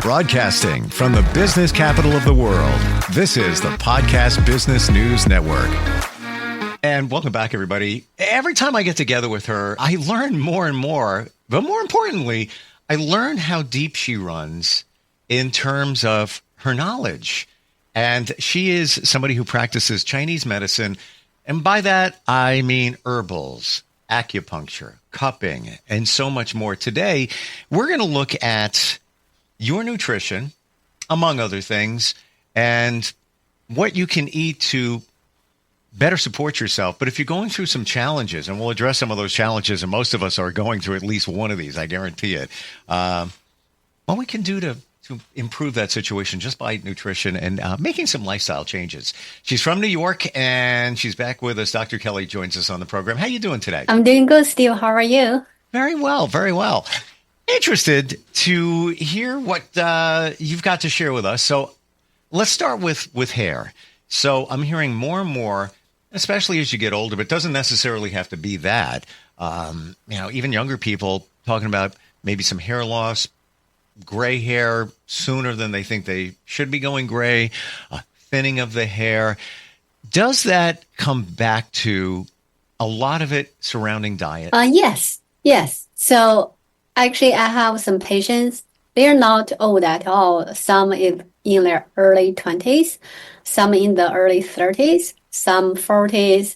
Broadcasting from the business capital of the world, this is the Podcast Business News Network. And welcome back, everybody. Every time I get together with her, I learn more and more. But more importantly, I learn how deep she runs in terms of her knowledge. And she is somebody who practices Chinese medicine. And by that, I mean herbals, acupuncture, cupping, and so much more. Today, we're going to look at your nutrition, among other things, and what you can eat to better support yourself. But if you're going through some challenges, and we'll address some of those challenges, and most of us are going through at least one of these, I guarantee it, what we can do to improve that situation just by nutrition and making some lifestyle changes. She's from New York, and she's back with us. Dr. Kelly joins us on the program. How are you doing today? I'm doing good, Steve. How are you? Very well, very well. Interested to hear what you've got to share with us. So let's start with hair. So I'm hearing more and more, especially as you get older, but it doesn't necessarily have to be that. Even younger people talking about maybe some hair loss, gray hair sooner than they think they should be going gray, thinning of the hair. Does that come back to a lot of it surrounding diet? Yes. So actually, I have some patients. They're not old at all. Some is in their early 20s, some in the early 30s, some 40s.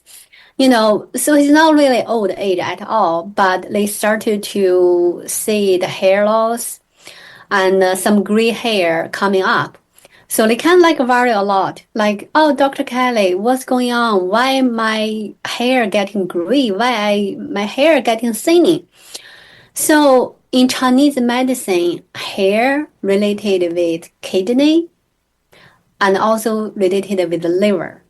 So it's not really old age at all, but they started to see the hair loss and some gray hair coming up. So they kind of worry a lot. Like, oh, Dr. Kelly, what's going on? Why my hair getting gray? Why my hair getting thinning? So in Chinese medicine, hair related with kidney and also related with the liver.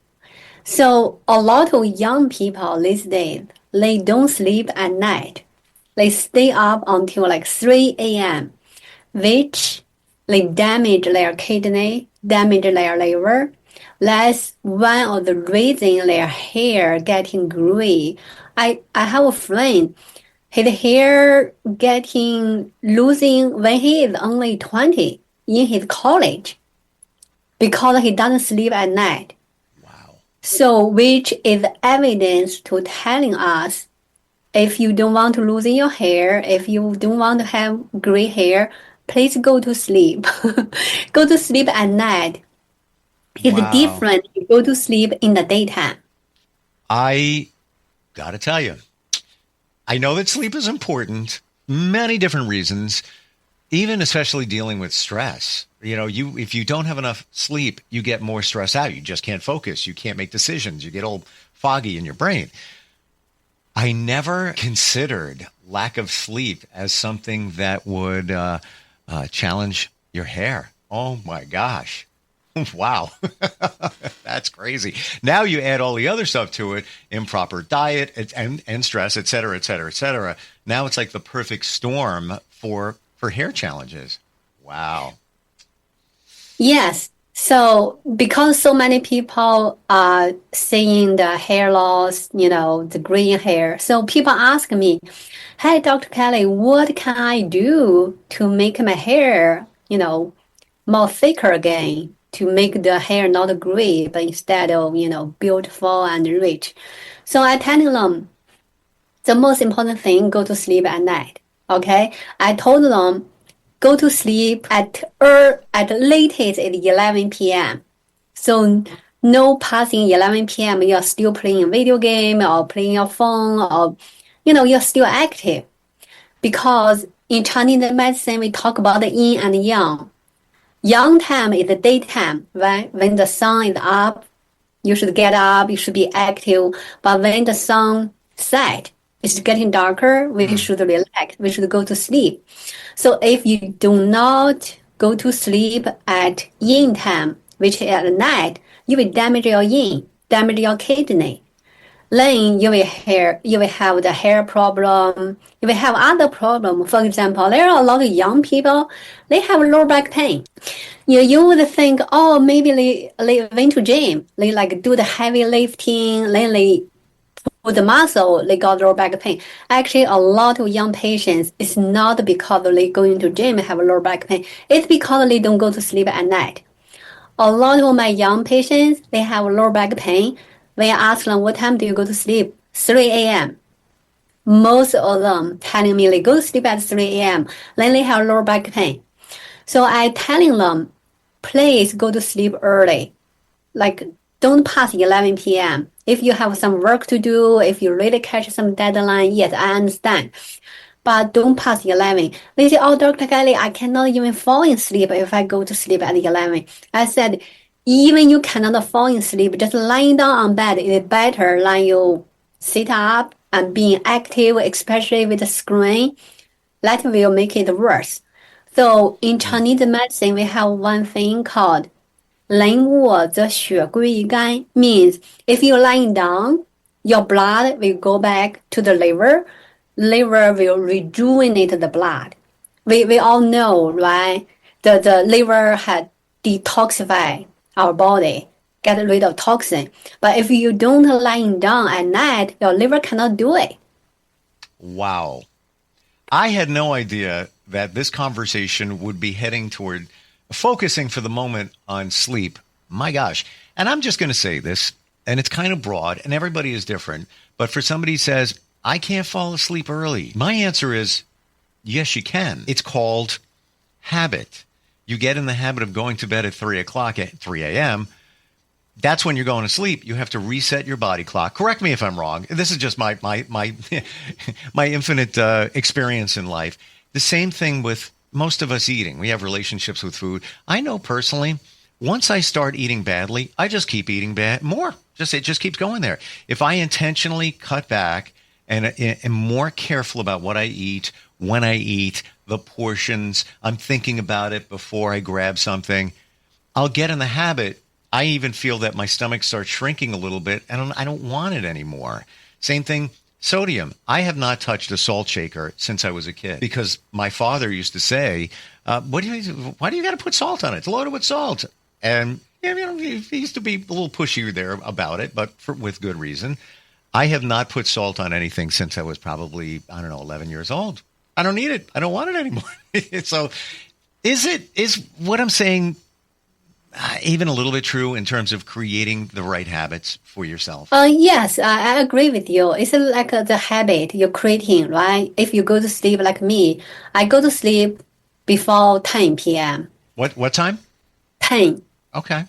So a lot of young people these days, they don't sleep at night. They stay up until 3 a.m., which they damage their kidney, damage their liver. That's one of the reasons their hair getting gray. I have a friend, his hair losing when he is only 20 in his college because he doesn't sleep at night. Wow. So which is evidence to telling us if you don't want to lose your hair, if you don't want to have gray hair, please go to sleep. Go to sleep at night. It's different. You go to sleep in the daytime. I got to tell you, I know that sleep is important, many different reasons, even especially dealing with stress. If you don't have enough sleep, you get more stress out. You just can't focus. You can't make decisions. You get all foggy in your brain. I never considered lack of sleep as something that would challenge your hair. Oh my gosh. Wow. That's crazy. Now you add all the other stuff to it, improper diet and stress, et cetera, et cetera, et cetera. Now it's like the perfect storm for hair challenges. Wow. Yes. So because so many people are seeing the hair loss, the green hair. So people ask me, hey, Dr. Kelly, what can I do to make my hair, more thicker again? To make the hair not gray, but instead of, beautiful and rich. So I tell them, the most important thing, go to sleep at night, okay? I told them, go to sleep at latest at 11 p.m. So no passing 11 p.m., you're still playing a video game or playing your phone or, you're still active. Because in Chinese medicine, we talk about the yin and yang. Yang time is the daytime, right? When the sun is up, you should get up, you should be active. But when the sun sets, it's getting darker, we should relax, we should go to sleep. So if you do not go to sleep at yin time, which is at night, you will damage your yin, damage your kidney. Then you will have the hair problem. You will have other problems. For example, there are a lot of young people, they have lower back pain. You would think, oh, maybe they went to gym. They do the heavy lifting. Then they the muscle, they got lower back pain. Actually, a lot of young patients, it's not because they going to gym have lower back pain. It's because they don't go to sleep at night. A lot of my young patients, they have lower back pain. When I ask them, what time do you go to sleep? 3 a.m. Most of them telling me they go to sleep at 3 a.m. Then they have lower back pain. So I telling them, please go to sleep early. Like, don't pass 11 p.m. If you have some work to do, if you really catch some deadline, yes, I understand. But don't pass 11. They say, oh, Dr. Kelly, I cannot even fall asleep if I go to sleep at 11. I said, even you cannot fall asleep, just lying down on bed is better than you sit up and being active, especially with the screen. That will make it worse. So in Chinese medicine, we have one thing called 人卧则血归于肝, means if you're lying down, your blood will go back to the liver. Liver will rejuvenate the blood. We all know, right? The liver had detoxify our body, get rid of toxin. But if you don't lying down at night, your liver cannot do it. Wow. I had no idea that this conversation would be heading toward focusing for the moment on sleep. My gosh. And I'm just going to say this, and it's kind of broad, and everybody is different. But for somebody who says, I can't fall asleep early, my answer is, yes, you can. It's called habit. You get in the habit of going to bed at 3 o'clock at 3 a.m., that's when you're going to sleep. You have to reset your body clock. Correct me if I'm wrong. This is just my my infinite experience in life. The same thing with most of us eating. We have relationships with food. I know personally, once I start eating badly, I just keep eating more. It just keeps going there. If I intentionally cut back and am more careful about what I eat, when I eat, the portions, I'm thinking about it before I grab something, I'll get in the habit. I even feel that my stomach starts shrinking a little bit, and I don't want it anymore. Same thing, sodium. I have not touched a salt shaker since I was a kid because my father used to say, why do you got to put salt on it? It's loaded with salt. And he used to be a little pushy there about it, but with good reason. I have not put salt on anything since I was probably, 11 years old. I don't need it. I don't want it anymore. So is what I'm saying even a little bit true in terms of creating the right habits for yourself? Yes, I agree with you. It's like the habit you're creating, right? If you go to sleep like me, I go to sleep before 10 p.m. What time? 10. Okay.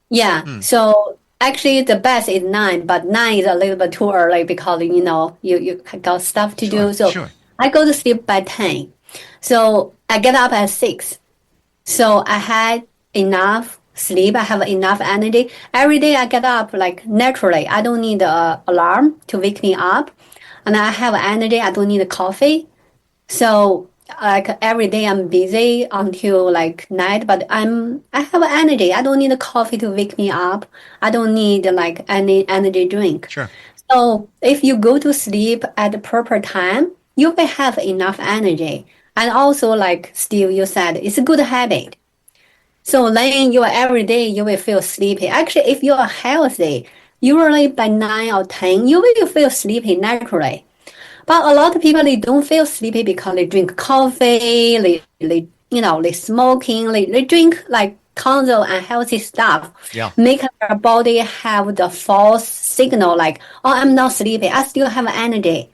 Yeah. So actually the best is 9, but 9 is a little bit too early because, you got stuff to do. So I go to sleep by 10. So I get up at 6. So I had enough sleep. I have enough energy. Every day I get up like naturally. I don't need an alarm to wake me up. And I have energy. I don't need a coffee. So like every day I'm busy until like night, but I have energy. I don't need a coffee to wake me up. I don't need like any energy drink. Sure. So if you go to sleep at the proper time, you will have enough energy. And also like Steve, you said, it's a good habit. So then every day you will feel sleepy. Actually, if you are healthy, usually by 9 or 10, you will feel sleepy naturally. But a lot of people, they don't feel sleepy because they drink coffee, they smoking, they drink like tons of unhealthy stuff. Yeah. Make their body have the false signal like, oh, I'm not sleepy. I still have energy.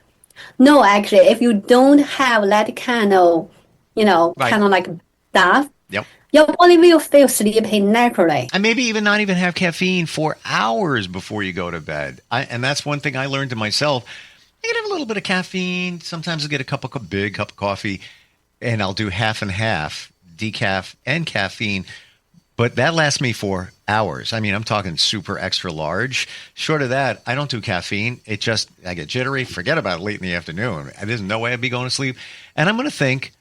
No, actually, if you don't have that kind of, kind of like stuff, yep, your body will feel sleepy naturally. And maybe even not even have caffeine for hours before you go to bed. And that's one thing I learned to myself. I can have a little bit of caffeine. Sometimes I'll get a big cup of coffee, and I'll do half and half, decaf and caffeine. But that lasts me for hours. I mean, I'm talking super extra large. Short of that, I don't do caffeine. I get jittery. Forget about it late in the afternoon. There's no way I'd be going to sleep. And I'm going to think,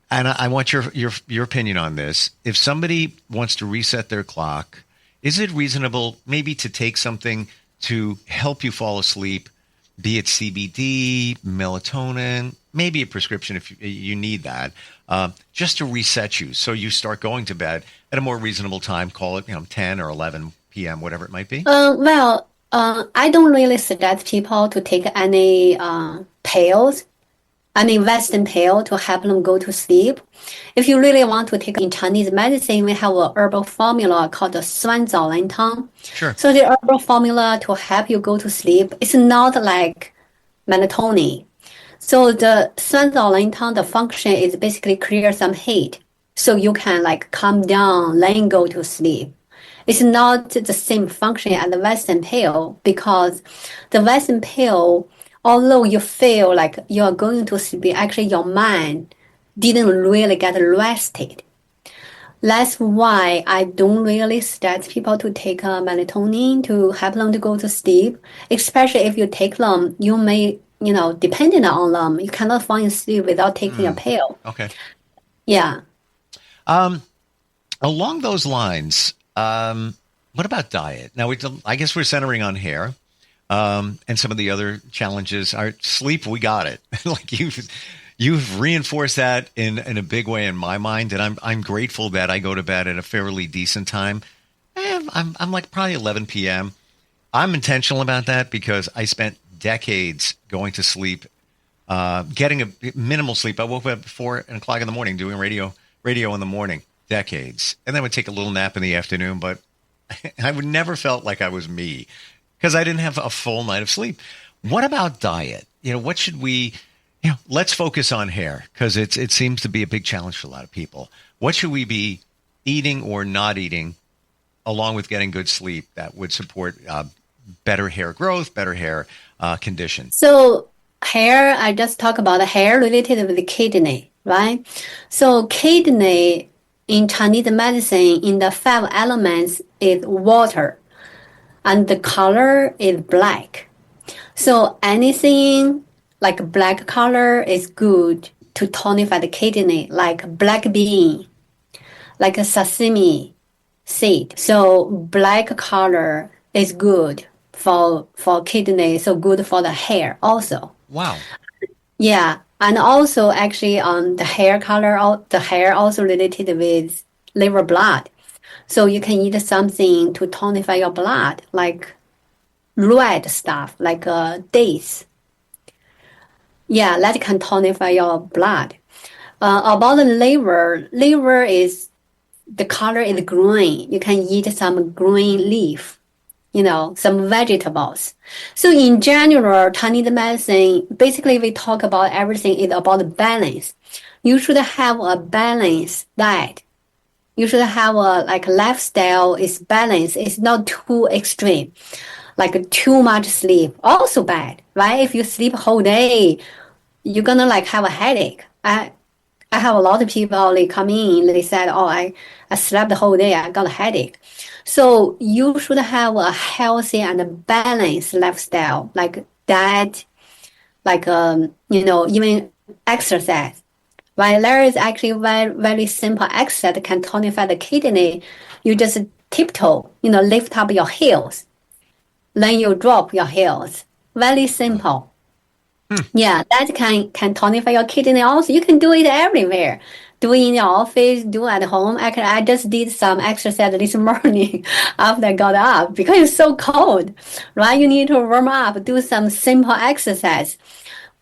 and I want your opinion on this. If somebody wants to reset their clock, is it reasonable maybe to take something to help you fall asleep, be it CBD, melatonin, maybe a prescription if you need that, just to reset you so you start going to bed at a more reasonable time, call it 10 or 11 p.m., whatever it might be? Well, I don't really suggest people to take any pills, any Western pill to help them go to sleep. If you really want to take in Chinese medicine, we have a herbal formula called the 酸枣兰汤. Sure. So the herbal formula to help you go to sleep, it's not like melatonin. So the 酸枣兰汤, the function is basically clear some heat, so you can like calm down, then go to sleep. It's not the same function as the Western pill, because the Western pill, although you feel like you're going to sleep, actually your mind didn't really get rested. That's why I don't really suggest people to take melatonin to help them to go to sleep. Especially if you take them, you may, dependent on them, you cannot fall asleep without taking a pill. Okay. Yeah. Along those lines, what about diet? Now, I guess we're centering on hair, and some of the other challenges are sleep. We got it. Like you've reinforced that in a big way in my mind, and I'm grateful that I go to bed at a fairly decent time. I'm like probably 11 p.m. I'm intentional about that because I spent decades going to sleep, getting a minimal sleep. I woke up at 4 o'clock in the morning doing radio in the morning. Decades. And then would take a little nap in the afternoon, but I would never felt like I was me because I didn't have a full night of sleep. What about diet? What should we, let's focus on hair because it seems to be a big challenge for a lot of people. What should we be eating or not eating along with getting good sleep that would support better hair growth, better hair condition? So hair, I just talk about the hair related with the kidney, right? So kidney in Chinese medicine, in the 5 elements is water, and the color is black. So anything like black color is good to tonify the kidney, like black bean, like a sesame seed. So black color is good for kidney, so good for the hair also. Wow. Yeah. And also, actually, the hair color, the hair also related with liver blood. So you can eat something to tonify your blood, like red stuff, like dates. Yeah, that can tonify your blood. About the liver is, the color is green. You can eat some green leaf. Some vegetables. So in general, Chinese medicine, basically we talk about everything is about balance. You should have a balanced diet. You should have a lifestyle is balanced. It's not too extreme. Like too much sleep, also bad, right? If you sleep whole day, you're gonna have a headache. I have a lot of people, they come in, they said, oh, I slept the whole day, I got a headache. So you should have a healthy and balanced lifestyle, like diet, even exercise. Right? There is actually very, very simple exercise that can tonify the kidney. You just tiptoe, lift up your heels. Then you drop your heels. Very simple. Yeah, that can tonify your kidney also. You can do it everywhere. Do it in your office, do at home. I just did some exercise this morning after I got up because it's so cold, right? You need to warm up, do some simple exercise.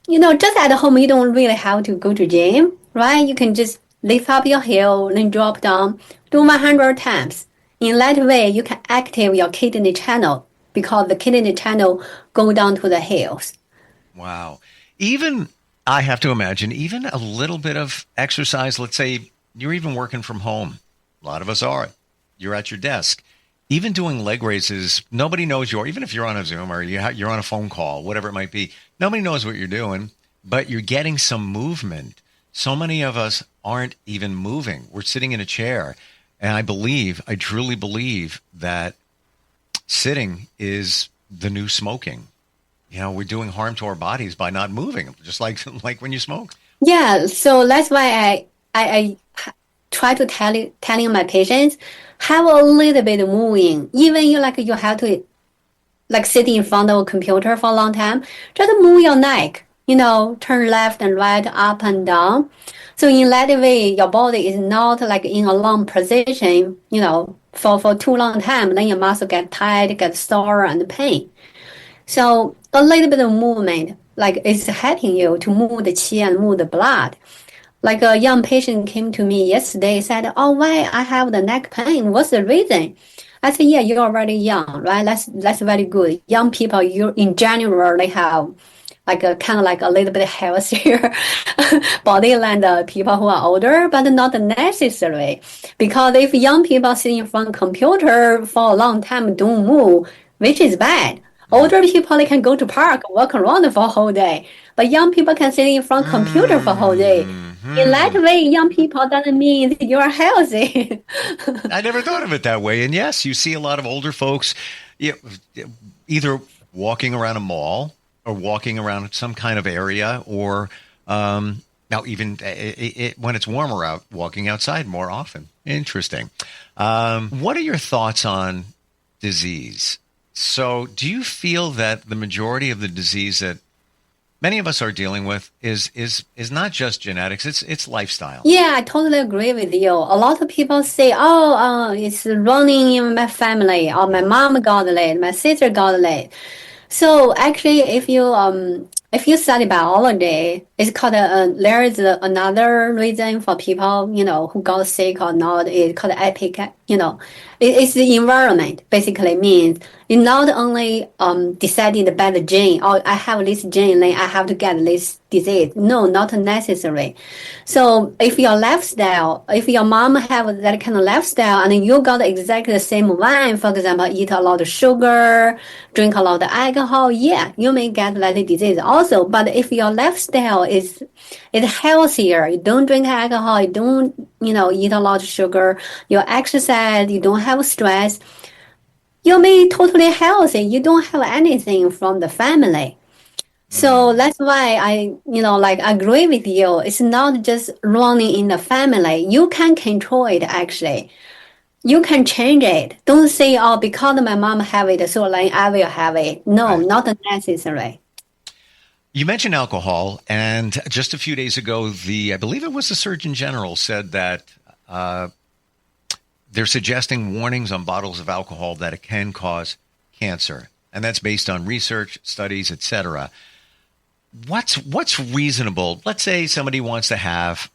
Just at home, you don't really have to go to gym, right? You can just lift up your heel, then drop down, do 100 times. In that way, you can activate your kidney channel because the kidney channel go down to the heels. Wow. I have to imagine, even a little bit of exercise, let's say you're even working from home. A lot of us are. You're at your desk. Even doing leg raises, nobody knows even if you're on a Zoom or you're on a phone call, whatever it might be, nobody knows what you're doing, but you're getting some movement. So many of us aren't even moving. We're sitting in a chair. And I truly believe that sitting is the new smoking. We're doing harm to our bodies by not moving, just like when you smoke. Yeah, so that's why I try to telling my patients, have a little bit of moving. Even you have to sit in front of a computer for a long time, just move your neck, turn left and right, up and down. So in that way, your body is not in a long position, for too long time, then your muscle get tight, get sore and pain. So a little bit of movement, like it's helping you to move the qi and move the blood. Like a young patient came to me yesterday, said, "Oh, why I have the neck pain? What's the reason?" I said, "Yeah, you're very young, right? That's very good. Young people, you in general, they have like a kind of like a little bit healthier body than the people who are older, but not necessarily. Because if young people sitting in front of computer for a long time don't move, which is bad. Older people, they can go to park, walk around for a whole day. But young people can sit in front of computer for a whole day. In that way, young people doesn't mean that you are healthy." I never thought of it that way. And yes, you see a lot of older folks either walking around a mall or walking around some kind of area, or now even when it's warmer out, walking outside more often. Interesting. What are your thoughts on disease? So do you feel that the majority of the disease that many of us are dealing with is not just genetics, it's lifestyle? Yeah, I totally agree with you. A lot of people say, "Oh, it's running in my family, or my mom got it, my sister got it." So actually, if you study biology, it's called there is another reason for people who got sick or not. It's called epic. It's the environment. Basically means it not only decided by the gene. Oh, I have this gene, then I have to get this disease. No, not necessary. So if your lifestyle, if your mom have that kind of lifestyle, and you got exactly the same one, for example, eat a lot of sugar, drink a lot of alcohol, yeah, you may get that disease also. But if your lifestyle is healthier, you don't drink alcohol, you don't eat a lot of sugar, you exercise, you don't have stress, you may be totally healthy. You don't have anything from the family. So that's why I agree with you. It's not just running in the family. You can control it actually. You can change it. Don't say, "Oh, because my mom have it, so then I will have it." No, Right. not necessary. You mentioned alcohol, and just a few days ago, I believe it was the Surgeon General said that they're suggesting warnings on bottles of alcohol that it can cause cancer, and that's based on research, studies, etc. What's reasonable? Let's say somebody wants to have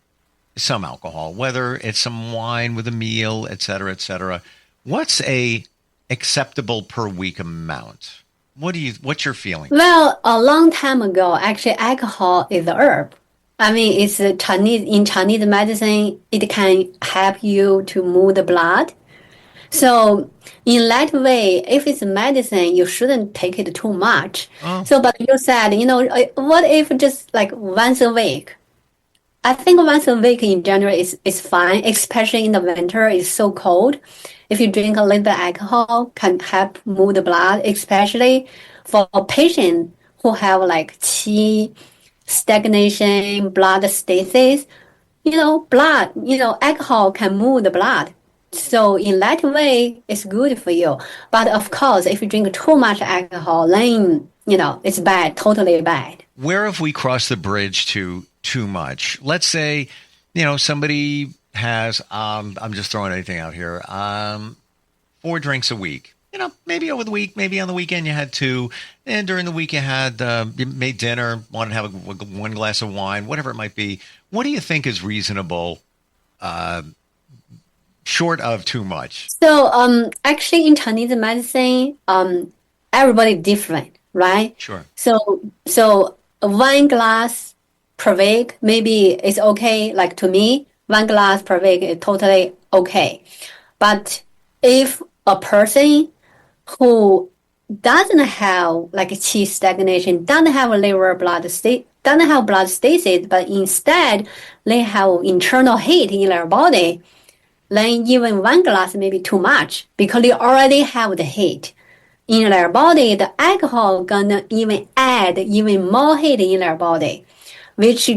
some alcohol, whether it's some wine with a meal, etc., etc. What's a acceptable per week amount? What's your feeling? Well, a long time ago, actually, alcohol is a herb. I mean, it's in Chinese medicine, it can help you to move the blood. So in that way, if it's medicine, you shouldn't take it too much. Oh, So, but you said, what if just like once a week? I think once a week in general is fine, especially in the winter. It's so cold. If you drink a little bit of alcohol, can help move the blood, especially for patients who have like qi stagnation, blood stasis. Alcohol can move the blood. So in that way, it's good for you. But of course, if you drink too much alcohol, then, it's bad, totally bad. where have we crossed the bridge to too much? Let's say, somebody has, I'm just throwing anything out here, 4 drinks a week. Maybe over the week, maybe on the weekend you had 2, and during the week you made dinner, wanted to have one glass of wine, whatever it might be. What do you think is reasonable, short of too much? So actually in Chinese medicine, everybody different, right? Sure. So 1 glass per week maybe it's okay. Like to me, 1 glass per week is totally okay. But if a person who doesn't have like qi stagnation, doesn't have liver blood state, doesn't have blood stasis, but instead they have internal heat in their body, then even 1 glass may be too much because they already have the heat in their body. The alcohol gonna even add even more heat in their body, which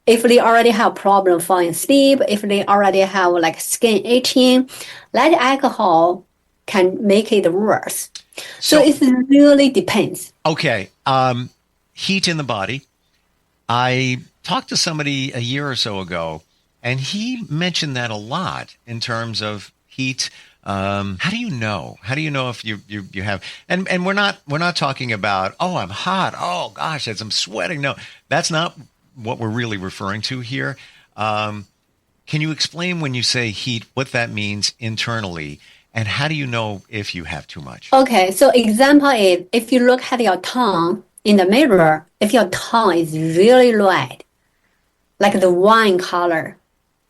if they already have problem falling asleep, if they already have like skin itching, that alcohol can make it worse. So it really depends. Okay. Heat in the body. I talked to somebody a year or so ago, and he mentioned that a lot in terms of heat. How do you know? How do you know if you have? And we're not talking about, oh, I'm hot. Oh gosh, as I'm sweating. No, that's not what we're really referring to here. Can you explain when you say heat, what that means internally, and how do you know if you have too much? Okay, so example is if you look at your tongue in the mirror, if your tongue is really red, like the wine color,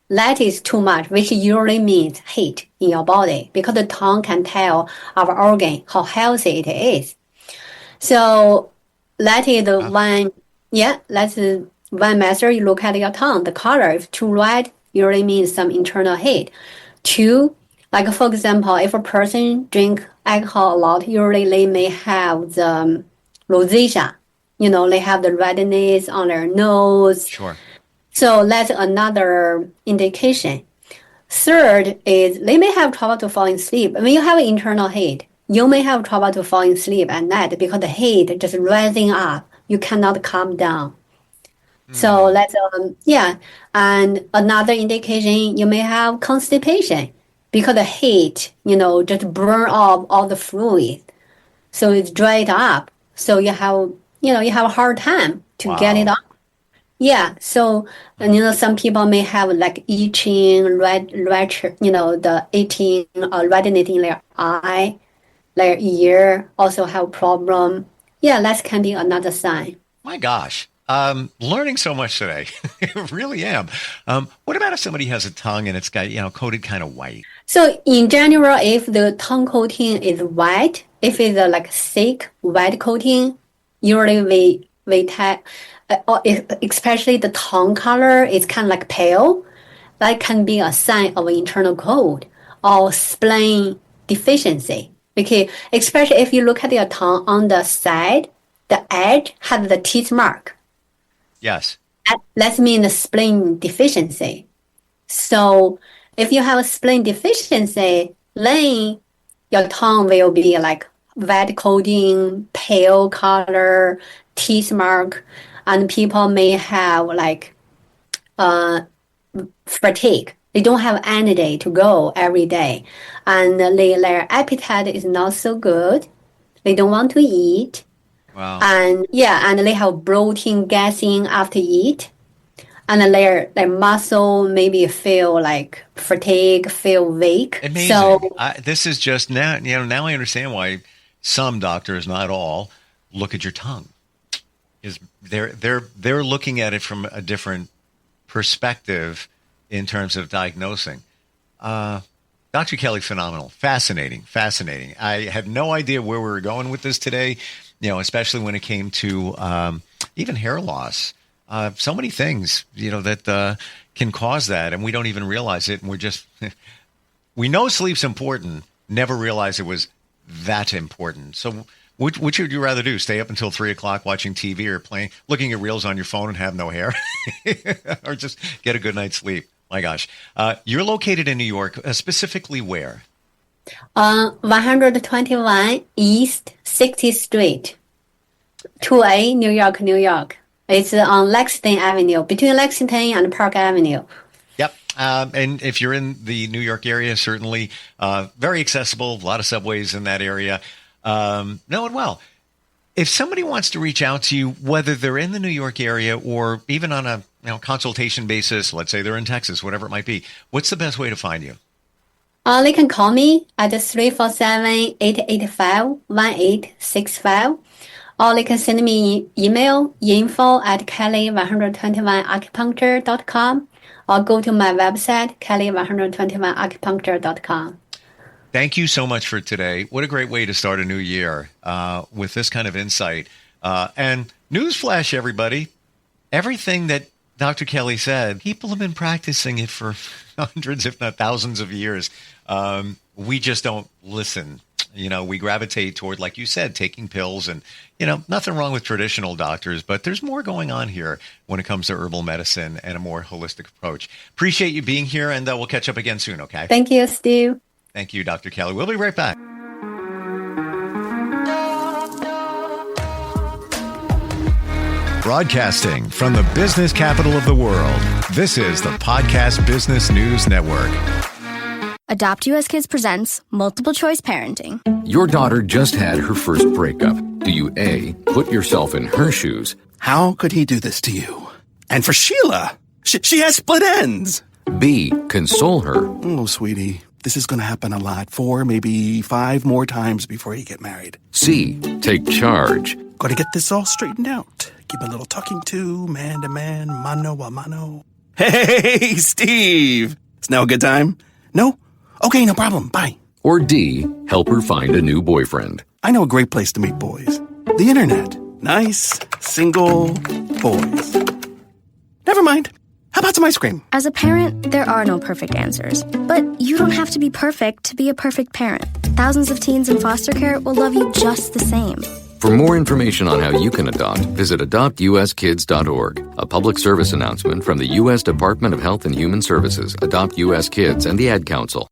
that is too much, which usually means heat in your body because the tongue can tell our organ how healthy it is. So that is the one, that's one method. You look at your tongue, the color, if too red, usually means some internal heat. Two, like for example, if a person drink alcohol a lot, usually they may have the rosacea. They have the redness on their nose. Sure. So that's another indication. Third is they may have trouble to fall asleep. When you have internal heat, you may have trouble to fall asleep at night because the heat just rising up. You cannot calm down. So that's, And another indication, you may have constipation because the heat, just burn off all the fluid. So it's dried up. So you have a hard time to get it off. Yeah. So, some people may have like itching, the itching or redness in their eye, their ear also have problem. Yeah, that can be another sign. My gosh. Learning so much today. I really am. What about if somebody has a tongue and it's got, coated kind of white? So in general, if the tongue coating is white, if it's a like thick white coating, usually we tell, especially the tongue color is kind of like pale, that can be a sign of internal cold or spleen deficiency. Because especially if you look at your tongue on the side, the edge has the teeth mark. Yes. That means the spleen deficiency. So if you have a spleen deficiency, then your tongue will be like white coating, pale color, teeth mark, and people may have like fatigue. They don't have energy to go every day, and their appetite is not so good. They don't want to eat. Wow. And they have bloating, gassing after eat, and their muscle maybe feel like fatigue, feel weak. Amazing. So this is just now. Now I understand why some doctors, not all, look at your tongue. Is they're looking at it from a different perspective in terms of diagnosing. Dr. Kelly, phenomenal, fascinating. I had no idea where we were going with this today. Especially when it came to even hair loss. So many things, that can cause that, and we don't even realize it. And we're just, we know sleep's important, never realized it was that important. So which would you rather do? Stay up until 3 o'clock watching TV or looking at reels on your phone and have no hair? Or just get a good night's sleep? My gosh. You're located in New York, specifically where? 121 East 60th Street, 2A, New York. It's on Lexington Avenue, between Lexington and Park Avenue. Yep. And if you're in the New York area, certainly very accessible, a lot of subways in that area. Know it well. If somebody wants to reach out to you, whether they're in the New York area or even on a consultation basis, let's say they're in Texas, whatever it might be, what's the best way to find you? They can call me at 347-885-1865, or they can send me email, info@kelly121acupuncture.com, or go to my website, kelly121acupuncture.com. Thank you so much for today. What a great way to start a new year with this kind of insight. And newsflash, everybody, everything that Dr. Kelly said, people have been practicing it for hundreds, if not thousands of years. We just don't listen. We gravitate toward, like you said, taking pills and, nothing wrong with traditional doctors, but there's more going on here when it comes to herbal medicine and a more holistic approach. Appreciate you being here, and we'll catch up again soon, okay? Thank you, Steve. Thank you, Dr. Kelly. We'll be right back. Broadcasting from the business capital of the world, this is the Podcast Business News Network. Adopt US Kids presents Multiple Choice Parenting. Your daughter just had her first breakup. Do you A, put yourself in her shoes? How could he do this to you? And for Sheila, she has split ends. B, console her? Oh, sweetie, this is going to happen a lot. 4, maybe 5 more times before you get married. C, take charge? Got to get this all straightened out. Give a little talking to, man to man, mano a mano. Hey, Steve! It's now a good time? No? Okay, no problem. Bye. Or D, help her find a new boyfriend? I know a great place to meet boys. The internet. Nice, single boys. Never mind. How about some ice cream? As a parent, there are no perfect answers. But you don't have to be perfect to be a perfect parent. Thousands of teens in foster care will love you just the same. For more information on how you can adopt, visit adoptuskids.org. A public service announcement from the U.S. Department of Health and Human Services, Adopt U.S. Kids, and the Ad Council.